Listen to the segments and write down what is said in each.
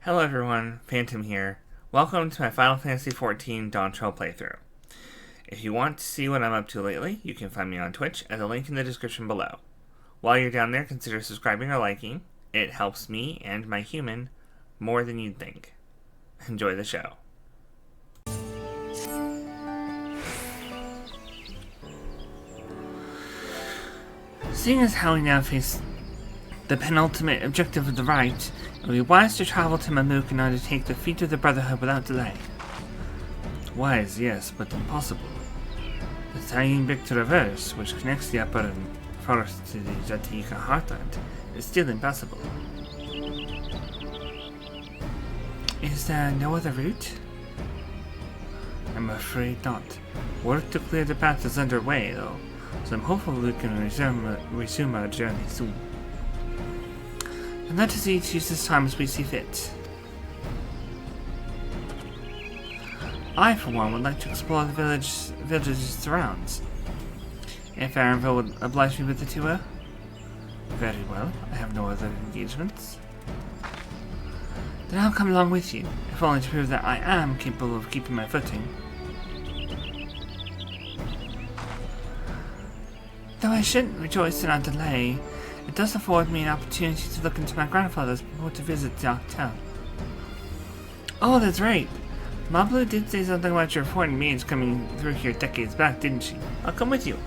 Hello everyone, Phantom here. Welcome to my Final Fantasy XIV Dawntrail playthrough. If you want to see what I'm up to lately, you can find me on Twitch at the link in the description below. While you're down there, consider subscribing or liking. It helps me and my human more than you'd think. Enjoy the show. Seeing as how we now face the penultimate objective of the rite, it will be wise to travel to Mamook in order to take the feet of the Brotherhood without delay. Wise, yes, but impossible. The tiny big traverse, which connects the upper forest to the Jatika heartland, is still impassable. Is there no other route? I'm afraid not. Work to clear the path is underway, though, so I'm hopeful we can resume our journey soon. And let us each use this time as we see fit. I, for one, would like to explore the village's surrounds. If Aranville would oblige me with the tour? Very well, I have no other engagements. Then I'll come along with you, if only to prove that I am capable of keeping my footing. Though I shouldn't rejoice in our delay, it does afford me an opportunity to look into my grandfather's before to visit Dawntrail. Oh, that's right. Mablu did say something about your foreign mage coming through here decades back, didn't she? I'll come with you.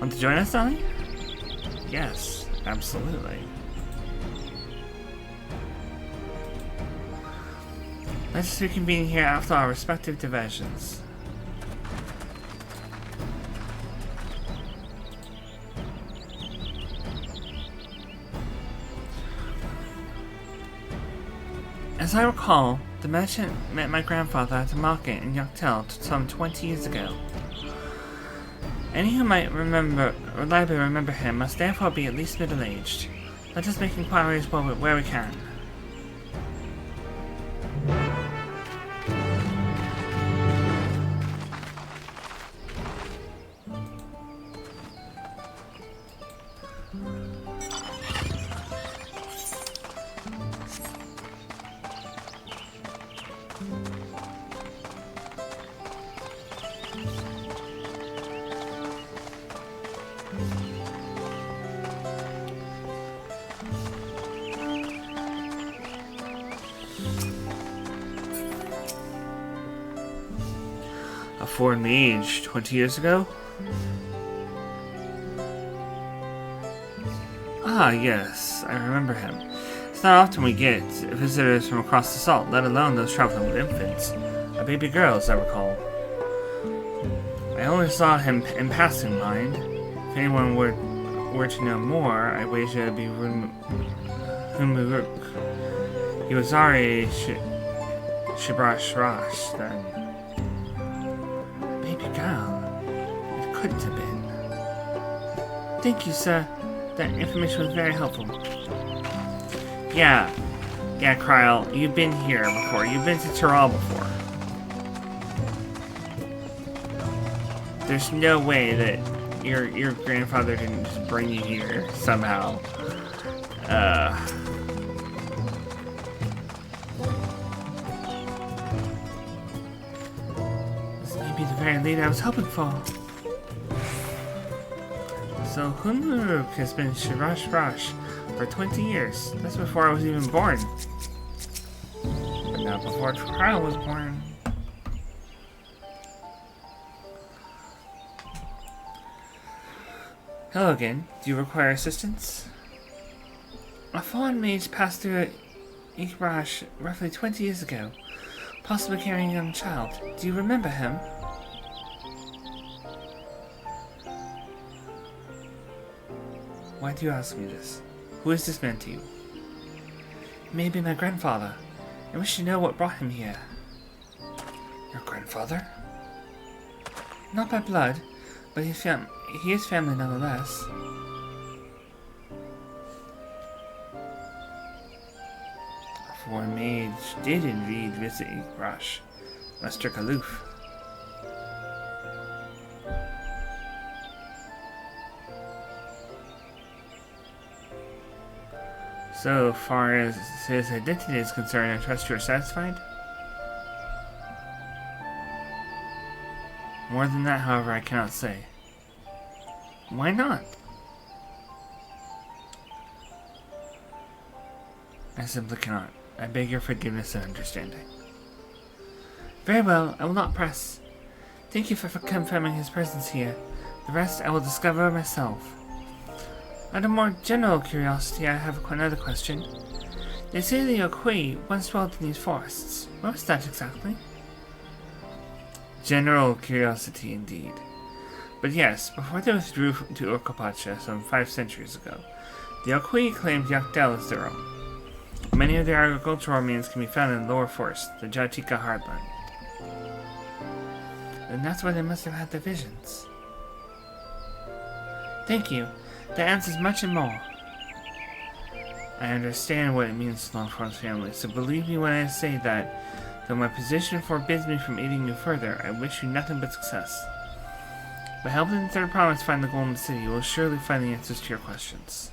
Want to join us, Ollie? Yes, absolutely. Let's just reconvene here after our respective diversions. As I recall, the merchant met my grandfather at a market in Dawntrail some 20 years ago. Any who might reliably remember him must therefore be at least middle-aged. Let us make inquiries where we can. A foreign mage 20 years ago? Ah, yes, I remember him. It's not often we get visitors from across the salt, let alone those traveling with infants. A baby girl, as I recall. I only saw him in passing, mind. If anyone were to know more, I wager it'd be Humuruk. He was already Shibrash then. Girl, it couldn't have been. Thank you, sir. That information was very helpful. Yeah, Kryle, you've been here before. You've been to Tyrrell before. There's no way that your grandfather didn't just bring you here somehow. Be the very lead I was hoping for. So Humuruk has been Shirash for 20 years. That's before I was even born. But not before Kryle was born. Hello again. Do you require assistance? A fallen mage passed through Ikrash roughly 20 years ago, possibly carrying a young child. Do you remember him? Why do you ask me this? Who is this man to you? Maybe my grandfather. I wish to know what brought him here. Your grandfather? Not by blood, but he is family nonetheless. A foreign mage did indeed visit Ikrash, Master Kaluf. So far as his identity is concerned, I trust you are satisfied? More than that, however, I cannot say. Why not? I simply cannot. I beg your forgiveness and understanding. Very well, I will not press. Thank you for confirming his presence here. The rest I will discover myself. Out of more general curiosity, I have another question. They say the Yokui once dwelt in these forests. Where was that exactly? General curiosity indeed. But yes, before they withdrew to Urkapacha some 5 centuries ago, the Yokui claimed Yakdel as their own. Many of their agricultural remains can be found in the lower forest, the Jatika hardland. And that's where they must have had their visions. Thank you. That answers much and more. I understand what it means to long for one's family, so believe me when I say that, though my position forbids me from aiding you further, I wish you nothing but success. By helping the Third Promise find the Golden City, you will surely find the answers to your questions.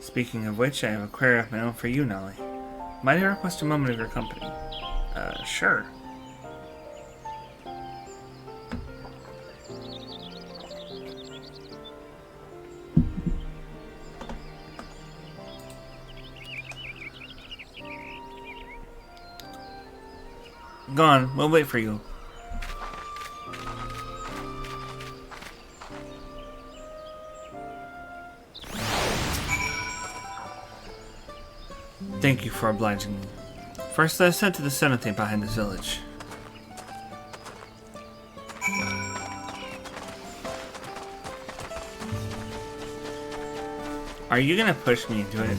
Speaking of which, I have a query of my own for you, Nolly. Might I request a moment of your company? Sure. Go on, we'll wait for you. Thank you for obliging me. First, let us head to the cenote behind this village. Are you gonna push me into it?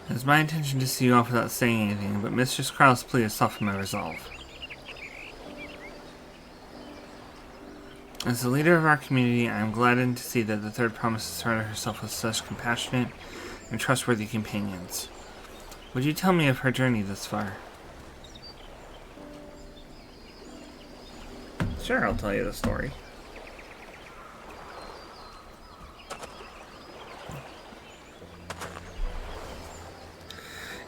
It was my intention to see you off without saying anything, but Mistress Krause's plea has softened my resolve. As the leader of our community, I am gladdened to see that the Third Promise has surrounded herself with such compassionate and trustworthy companions. Would you tell me of her journey thus far? Sure, I'll tell you the story.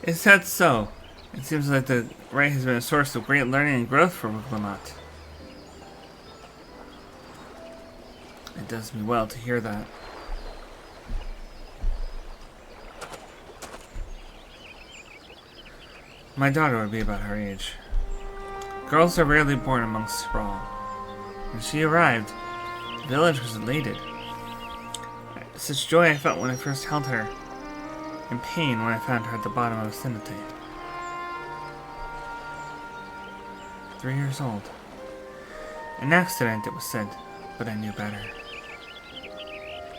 Is that so? It seems like the rite has been a source of great learning and growth for Wiglamat. It does me well to hear that. My daughter would be about her age. Girls are rarely born amongst sprawl. When she arrived, the village was elated. Such joy I felt when I first held her, and pain when I found her at the bottom of a cenote. 3 years old. An accident, it was said, but I knew better.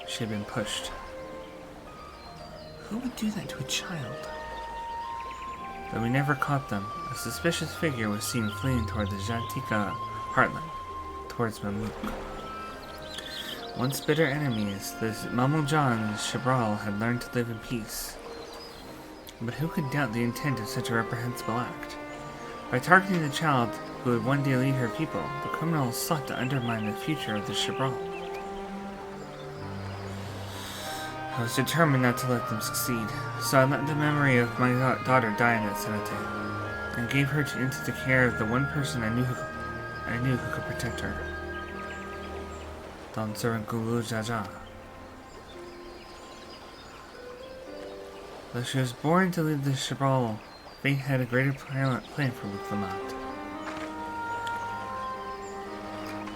She had been pushed. Who would do that to a child? Though we never caught them, a suspicious figure was seen fleeing toward the Jatika heartland, towards Mamuk. Once bitter enemies, the Mamuljan and Shabral had learned to live in peace. But who could doubt the intent of such a reprehensible act? By targeting the child who would one day lead her people, the criminals sought to undermine the future of the Shabral. I was determined not to let them succeed, so I let the memory of my daughter die in that cenote, and gave her into the care of the one person I knew who could protect her. Dawntrail Jaja. Though she was born to lead the Shabral, fate had a greater plan for Wiglamat.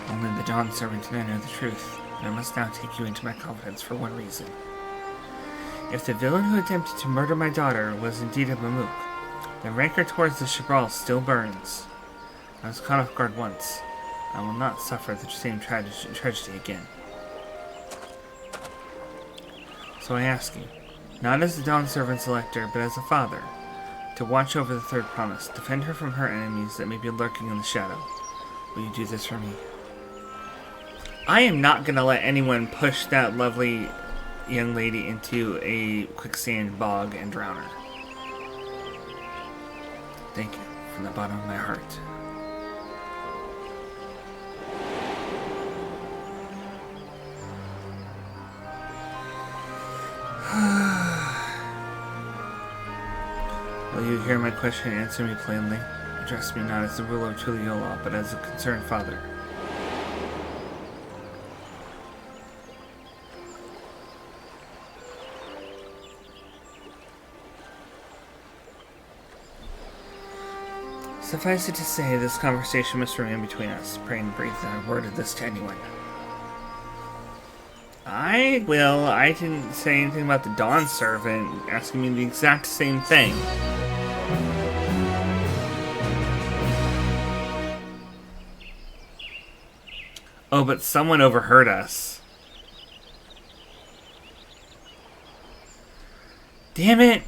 Only the Dawn Servant and I know the truth, and I must now take you into my confidence for one reason. If the villain who attempted to murder my daughter was indeed a Mamuk, then rancor towards the Shabral still burns. I was caught off guard once. I will not suffer the same tragedy again. So I ask you, not as the Dawn Servant's elector, but as a father, to watch over the Third Promise, defend her from her enemies that may be lurking in the shadow. Will you do this for me? I am not gonna let anyone push that lovely young lady into a quicksand bog and drown her. Thank you from the bottom of my heart. Will you hear my question and answer me plainly? Address me not as the ruler of Tuliola, but as a concerned father. Suffice it to say, this conversation must remain between us. Pray and breathe not a word of this to anyone. I will. I didn't say anything about the Dawn Servant asking me the exact same thing. Oh, but someone overheard us. Damn it!